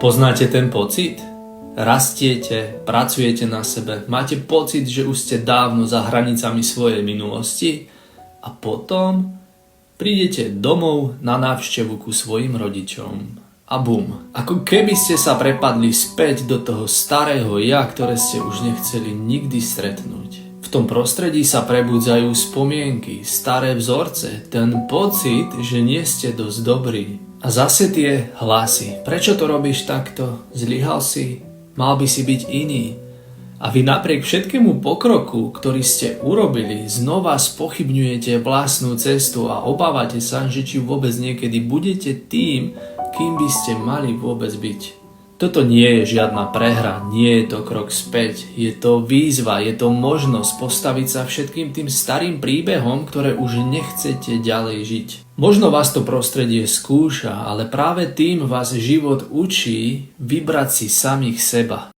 Poznáte ten pocit? Rastiete, pracujete na sebe, máte pocit, že už ste dávno za hranicami svojej minulosti a potom prídete domov na návštevu ku svojim rodičom. A bum, ako keby ste sa prepadli späť do toho starého ja, ktoré ste už nechceli nikdy stretnúť. V tom prostredí sa prebudzajú spomienky, staré vzorce, ten pocit, že nie ste dosť dobrí. A zase tie hlasy. Prečo to robíš takto? Zlyhal si? Mal by si byť iný. A vy napriek všetkému pokroku, ktorý ste urobili, znova spochybňujete vlastnú cestu a obávate sa, že či vôbec niekedy budete tým, kým by ste mali vôbec byť. Toto nie je žiadna prehra, nie je to krok späť, je to výzva, je to možnosť postaviť sa všetkým tým starým príbehom, ktoré už nechcete ďalej žiť. Možno vás to prostredie skúša, ale práve tým vás život učí vybrať si samých seba.